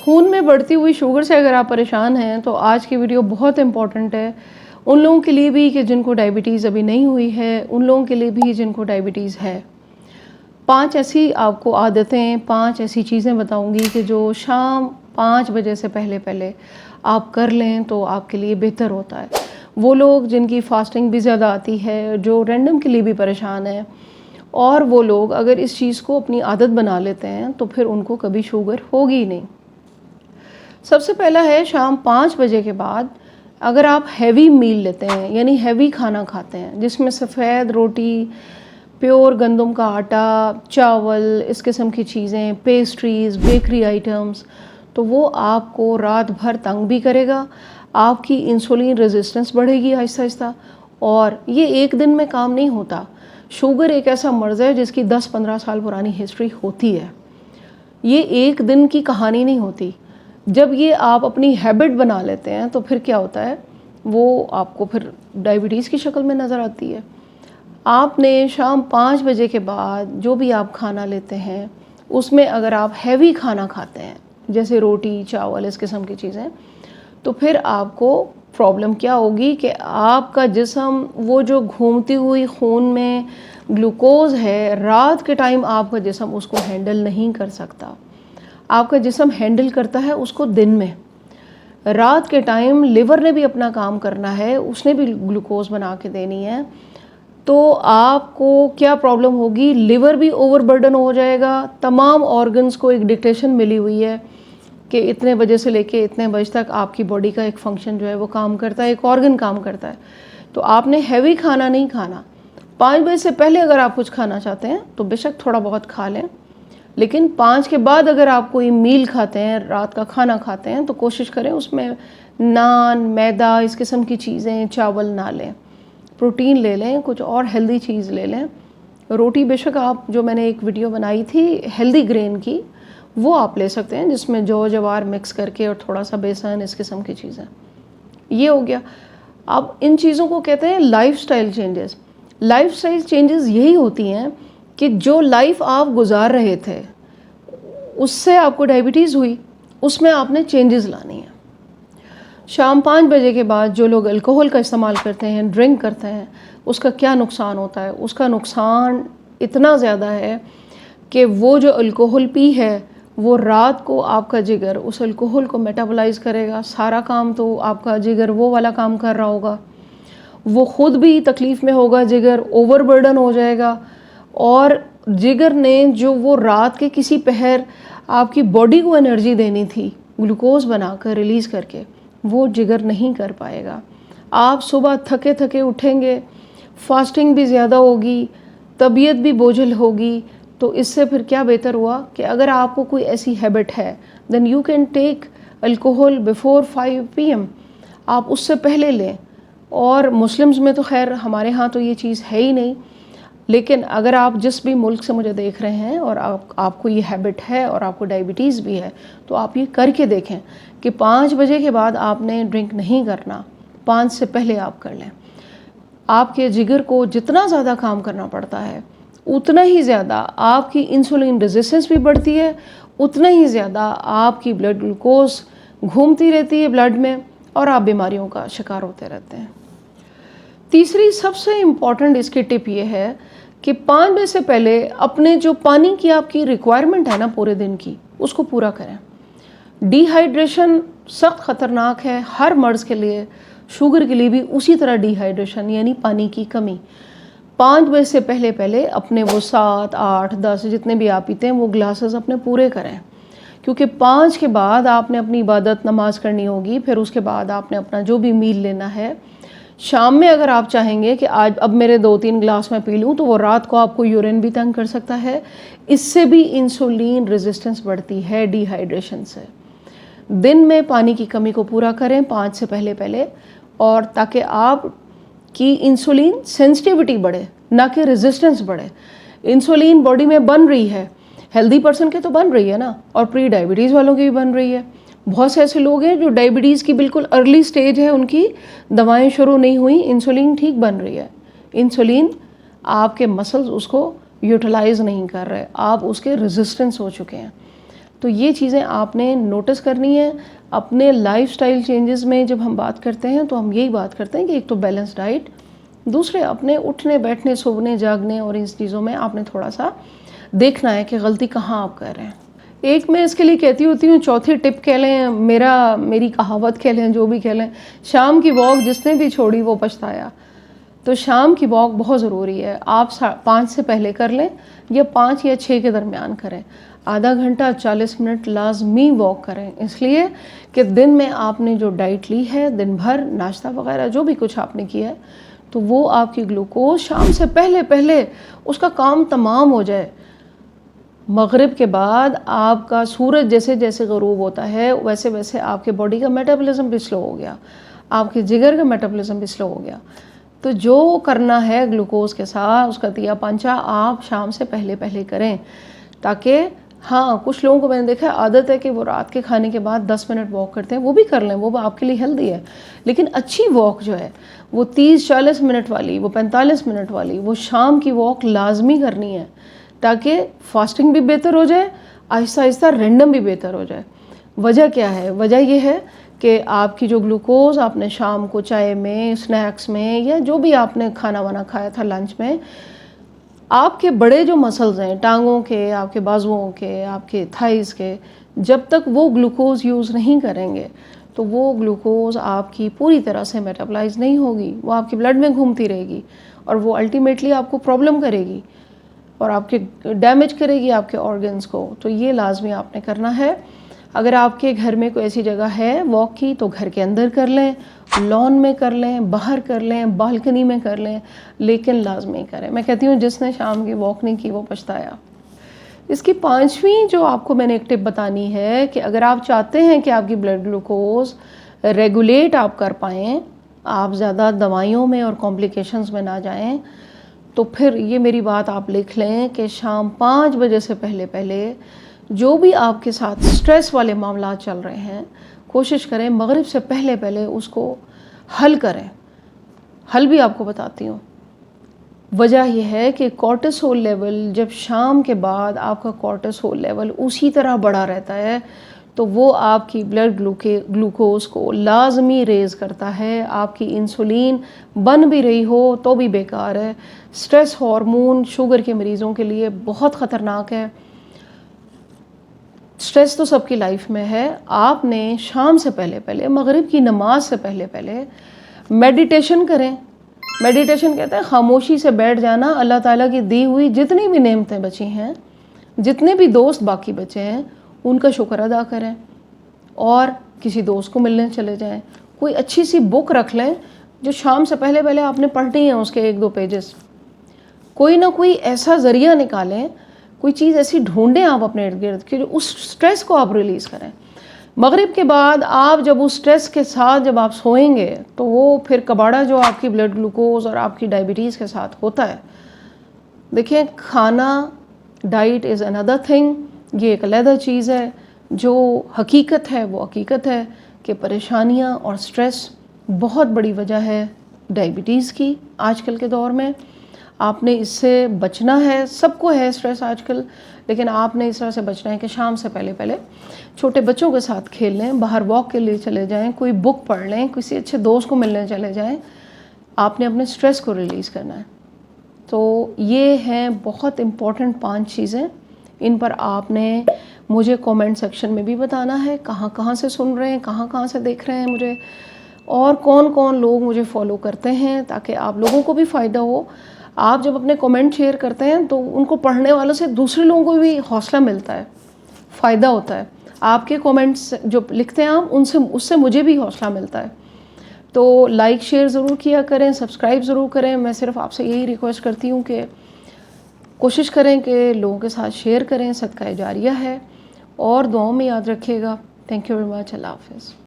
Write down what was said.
خون میں بڑھتی ہوئی شوگر سے اگر آپ پریشان ہیں تو آج کی ویڈیو بہت امپورٹنٹ ہے ان لوگوں کے لیے بھی کہ جن کو ڈائبٹیز ابھی نہیں ہوئی ہے، ان لوگوں کے لیے بھی جن کو ڈائبٹیز ہے۔ 5 ایسی آپ کو عادتیں، 5 ایسی چیزیں بتاؤں گی کہ جو شام 5 بجے سے پہلے آپ کر لیں تو آپ کے لیے بہتر ہوتا ہے۔ وہ لوگ جن کی فاسٹنگ بھی زیادہ آتی ہے، جو رینڈم کے لیے بھی پریشان ہیں، اور وہ لوگ اگر اس چیز کو اپنی عادت بنا لیتے ہیں تو پھر ان کو کبھی شوگر ہوگی نہیں۔ سب سے پہلا ہے شام 5 بجے کے بعد اگر آپ ہیوی میل لیتے ہیں، یعنی ہیوی کھانا کھاتے ہیں جس میں سفید روٹی، پیور گندم کا آٹا، چاول، اس قسم کی چیزیں، پیسٹریز، بیکری آئٹمز، تو وہ آپ کو رات بھر تنگ بھی کرے گا، آپ کی انسولین ریزسٹنس بڑھے گی آہستہ آہستہ، اور یہ ایک دن میں کام نہیں ہوتا۔ شوگر ایک ایسا مرض ہے جس کی 10-15 سال پرانی ہسٹری ہوتی ہے، یہ ایک دن کی کہانی نہیں ہوتی۔ جب یہ آپ اپنی ہیبٹ بنا لیتے ہیں تو پھر کیا ہوتا ہے، وہ آپ کو پھر ڈائبٹیز کی شکل میں نظر آتی ہے۔ آپ نے شام 5 بجے کے بعد جو بھی آپ کھانا لیتے ہیں اس میں اگر آپ ہیوی کھانا کھاتے ہیں جیسے روٹی، چاول، اس قسم کی چیزیں، تو پھر آپ کو پرابلم کیا ہوگی کہ آپ کا جسم وہ جو گھومتی ہوئی خون میں گلوکوز ہے، رات کے ٹائم آپ کا جسم اس کو ہینڈل نہیں کر سکتا۔ آپ کا جسم ہینڈل کرتا ہے اس کو دن میں، رات کے ٹائم لیور نے بھی اپنا کام کرنا ہے، اس نے بھی گلوکوز بنا کے دینی ہے۔ تو آپ کو کیا پرابلم ہوگی، لیور بھی اوور برڈن ہو جائے گا، تمام آرگنز کو ایک ڈکٹیشن ملی ہوئی ہے کہ اتنے بجے سے لے کے اتنے بجے تک آپ کی باڈی کا ایک فنکشن جو ہے وہ کام کرتا ہے، ایک آرگن کام کرتا ہے۔ تو آپ نے ہیوی کھانا نہیں کھانا۔ 5 بجے سے پہلے اگر آپ کچھ کھانا چاہتے ہیں تو بے شک تھوڑا بہت کھا لیں، لیکن 5 کے بعد اگر آپ کوئی میل کھاتے ہیں، رات کا کھانا کھاتے ہیں، تو کوشش کریں اس میں نان، میدا، اس قسم کی چیزیں، چاول نہ لیں، پروٹین لے لیں، کچھ اور ہیلدی چیز لے لیں۔ روٹی بے شک آپ، جو میں نے ایک ویڈیو بنائی تھی ہیلدی گرین کی، وہ آپ لے سکتے ہیں جس میں جو جوار مکس کر کے اور تھوڑا سا بیسن، اس قسم کی چیزیں۔ یہ ہو گیا۔ اب ان چیزوں کو کہتے ہیں life style changes. Life style changes یہی ہوتی ہیں کہ جو لائف آپ گزار رہے تھے اس سے آپ کو ڈائبٹیز ہوئی، اس میں آپ نے چینجز لانی ہیں۔ شام 5 بجے کے بعد جو لوگ الکوہل کا استعمال کرتے ہیں، ڈرنک کرتے ہیں، اس کا کیا نقصان ہوتا ہے؟ اس کا نقصان اتنا زیادہ ہے کہ وہ جو الکوہل پی ہے وہ رات کو آپ کا جگر اس الکوہل کو میٹابولائز کرے گا، سارا کام تو آپ کا جگر وہ والا کام کر رہا ہوگا، وہ خود بھی تکلیف میں ہوگا، جگر اوور برڈن ہو جائے گا، اور جگر نے جو وہ رات کے کسی پہر آپ کی باڈی کو انرجی دینی تھی گلوکوز بنا کر ریلیز کر کے، وہ جگر نہیں کر پائے گا۔ آپ صبح تھکے تھکے اٹھیں گے، فاسٹنگ بھی زیادہ ہوگی، طبیعت بھی بوجھل ہوگی۔ تو اس سے پھر کیا بہتر ہوا کہ اگر آپ کو کوئی ایسی ہیبٹ ہے then you can take alcohol before 5 PM، آپ اس سے پہلے لیں۔ اور مسلمز میں تو خیر ہمارے ہاں تو یہ چیز ہے ہی نہیں، لیکن اگر آپ جس بھی ملک سے مجھے دیکھ رہے ہیں اور آپ کو یہ ہیبٹ ہے اور آپ کو ڈائبٹیز بھی ہے تو آپ یہ کر کے دیکھیں کہ 5 بجے کے بعد آپ نے ڈرنک نہیں کرنا، 5 سے پہلے آپ کر لیں۔ آپ کے جگر کو جتنا زیادہ کام کرنا پڑتا ہے اتنا ہی زیادہ آپ کی انسولین ریزسٹنس بھی بڑھتی ہے، اتنا ہی زیادہ آپ کی بلڈ گلوکوز گھومتی رہتی ہے بلڈ میں اور آپ بیماریوں کا شکار ہوتے رہتے ہیں۔ تیسری سب سے امپورٹنٹ اس کی ٹپ یہ ہے کہ 5 بجے سے پہلے اپنے جو پانی کی آپ کی ریکوائرمنٹ ہے نا پورے دن کی، اس کو پورا کریں۔ ڈی ہائیڈریشن سخت خطرناک ہے ہر مرض کے لیے، شوگر کے لیے بھی اسی طرح ڈی ہائیڈریشن یعنی پانی کی کمی۔ 5 بجے سے پہلے اپنے وہ 7، 8، 10 جتنے بھی آپ پیتے ہیں وہ گلاسز اپنے پورے کریں، کیونکہ 5 کے بعد آپ نے اپنی عبادت نماز کرنی ہوگی، پھر اس کے بعد آپ نے اپنا جو بھی میل لینا ہے۔ شام میں اگر آپ چاہیں گے کہ آج اب میرے 2-3 گلاس میں پی لوں تو وہ رات کو آپ کو یورین بھی تنگ کر سکتا ہے، اس سے بھی انسولین ریزسٹنس بڑھتی ہے ڈی ہائیڈریشن سے۔ دن میں پانی کی کمی کو پورا کریں 5 سے پہلے، اور تاکہ آپ کی انسولین سینسٹیوٹی بڑھے نہ کہ ریزسٹنس بڑھے۔ انسولین باڈی میں بن رہی ہے، ہیلدی پرسن کے تو بن رہی ہے نا، اور پری ڈائبٹیز والوں کی بھی بن رہی ہے۔ بہت سے ایسے لوگ ہیں جو ڈائبٹیز کی بالکل ارلی سٹیج ہے، ان کی دوائیں شروع نہیں ہوئیں، انسولین ٹھیک بن رہی ہے۔ انسولین آپ کے مسلز اس کو یوٹیلائز نہیں کر رہے، آپ اس کے ریزسٹنس ہو چکے ہیں۔ تو یہ چیزیں آپ نے نوٹس کرنی ہے اپنے لائف سٹائل چینجز میں. جب ہم بات کرتے ہیں تو ہم یہی بات کرتے ہیں کہ ایک تو بیلنس ڈائٹ، دوسرے اپنے اٹھنے بیٹھنے سونے جاگنے اور ان چیزوں میں آپ نے تھوڑا سا دیکھنا ہے کہ غلطی کہاں آپ کر رہے ہیں. ایک میں اس کے لیے کہتی ہوتی ہوں، چوتھی ٹپ کہہ لیں، میری کہاوت کہہ لیں، جو بھی کہہ لیں، شام کی واک جس نے بھی چھوڑی وہ پچھتایا. تو شام کی واک بہت ضروری ہے. آپ 5 سے پہلے کر لیں یا 5 یا 6 کے درمیان کریں. آدھا گھنٹہ 40 منٹ لازمی واک کریں، اس لیے کہ دن میں آپ نے جو ڈائٹ لی ہے، دن بھر ناشتہ وغیرہ جو بھی کچھ آپ نے کیا ہے، تو وہ آپ کی گلوکوز شام سے پہلے اس کا کام تمام ہو جائے. مغرب کے بعد آپ کا سورج جیسے جیسے غروب ہوتا ہے ویسے ویسے آپ کے باڈی کا میٹابولزم بھی سلو ہو گیا، آپ کے جگر کا میٹابولزم بھی سلو ہو گیا. تو جو کرنا ہے گلوکوز کے ساتھ اس کا دیا پانچا آپ شام سے پہلے کریں، تاکہ ہاں کچھ لوگوں کو میں نے دیکھا ہے عادت ہے کہ وہ رات کے کھانے کے بعد 10 منٹ واک کرتے ہیں، وہ بھی کر لیں، وہ آپ کے لیے ہیلدی ہے. لیکن اچھی واک جو ہے وہ 30-40 منٹ والی، وہ 45 منٹ والی، وہ شام کی واک لازمی کرنی ہے، تاکہ فاسٹنگ بھی بہتر ہو جائے، آہستہ آہستہ رینڈم بھی بہتر ہو جائے. وجہ کیا ہے؟ وجہ یہ ہے کہ آپ کی جو گلوکوز آپ نے شام کو چائے میں، سنیکس میں، یا جو بھی آپ نے کھانا وانا کھایا تھا لنچ میں، آپ کے بڑے جو مسلز ہیں، ٹانگوں کے، آپ کے بازوؤں کے، آپ کے تھائز کے، جب تک وہ گلوکوز یوز نہیں کریں گے تو وہ گلوکوز آپ کی پوری طرح سے میٹابلائز نہیں ہوگی، وہ آپ کے بلڈ میں گھومتی رہے گی اور وہ الٹیمیٹلی آپ کو پرابلم کرے گی اور آپ کے ڈیمیج کرے گی آپ کے آرگنز کو. تو یہ لازمی آپ نے کرنا ہے. اگر آپ کے گھر میں کوئی ایسی جگہ ہے واک کی تو گھر کے اندر کر لیں، لان میں کر لیں، باہر کر لیں، بالکنی میں کر لیں، لیکن لازمی کریں. میں کہتی ہوں جس نے شام کی واک نہیں کی وہ پچھتایا. اس کی 5ویں جو آپ کو میں نے ایک ٹپ بتانی ہے کہ اگر آپ چاہتے ہیں کہ آپ کی بلڈ گلوکوز ریگولیٹ آپ کر پائیں، آپ زیادہ دوائیوں میں اور کمپلیکیشنز میں نہ جائیں، تو پھر یہ میری بات آپ لکھ لیں کہ شام 5 بجے سے پہلے جو بھی آپ کے ساتھ سٹریس والے معاملات چل رہے ہیں، کوشش کریں مغرب سے پہلے اس کو حل کریں. حل بھی آپ کو بتاتی ہوں. وجہ یہ ہے کہ کورٹیسول لیول جب شام کے بعد آپ کا کورٹیسول لیول اسی طرح بڑھا رہتا ہے تو وہ آپ کی بلڈ گلوکوز کو لازمی ریز کرتا ہے. آپ کی انسولین بن بھی رہی ہو تو بھی بیکار ہے. سٹریس ہارمون شوگر کے مریضوں کے لیے بہت خطرناک ہے. سٹریس تو سب کی لائف میں ہے. آپ نے شام سے پہلے مغرب کی نماز سے پہلے میڈیٹیشن کریں. میڈیٹیشن کہتے ہیں خاموشی سے بیٹھ جانا، اللہ تعالیٰ کی دی ہوئی جتنی بھی نعمتیں بچی ہیں، جتنے بھی دوست باقی بچے ہیں، ان کا شکر ادا کریں اور کسی دوست کو ملنے چلے جائیں. کوئی اچھی سی بک رکھ لیں جو شام سے پہلے آپ نے پڑھنی ہے، اس کے 1-2 پیجز. کوئی نہ کوئی ایسا ذریعہ نکالیں، کوئی چیز ایسی ڈھونڈیں آپ اپنے ارد گرد کہ جو اس سٹریس کو آپ ریلیز کریں. مغرب کے بعد آپ جب اس سٹریس کے ساتھ جب آپ سوئیں گے تو وہ پھر کباڑہ جو آپ کی بلڈ گلوکوز اور آپ کی ڈائبٹیز کے ساتھ ہوتا ہے. دیکھیں کھانا، ڈائٹ از اندر تھنگ، یہ ایک علیحدہ چیز ہے. جو حقیقت ہے وہ حقیقت ہے کہ پریشانیاں اور سٹریس بہت بڑی وجہ ہے ڈائبٹیز کی آج کل کے دور میں. آپ نے اس سے بچنا ہے. سب کو ہے سٹریس آج کل، لیکن آپ نے اس طرح سے بچنا ہے کہ شام سے پہلے چھوٹے بچوں کے ساتھ کھیل لیں، باہر واک کے لیے چلے جائیں، کوئی بک پڑھ لیں، کسی اچھے دوست کو ملنے چلے جائیں. آپ نے اپنے سٹریس کو ریلیز کرنا ہے. تو یہ ہیں بہت امپورٹنٹ 5 چیزیں. ان پر آپ نے مجھے کومنٹ سیکشن میں بھی بتانا ہے کہاں سے سن رہے ہیں، کہاں سے دیکھ رہے ہیں مجھے، اور کون لوگ مجھے فالو کرتے ہیں، تاکہ آپ لوگوں کو بھی فائدہ ہو. آپ جب اپنے کومنٹ شیئر کرتے ہیں تو ان کو پڑھنے والوں سے دوسرے لوگوں کو بھی حوصلہ ملتا ہے، فائدہ ہوتا ہے. آپ کے کومنٹس جو لکھتے ہیں آپ اس سے مجھے بھی حوصلہ ملتا ہے. تو لائک شیئر ضرور کیا کریں، سبسکرائب ضرور کریں. میں صرف آپ سے یہی ریکویسٹ کرتی ہوں کہ کوشش کریں کہ لوگوں کے ساتھ شیئر کریں. صدقہ جاریہ ہے. اور دعاؤں میں یاد رکھیے گا. Thank you very much. اللہ حافظ.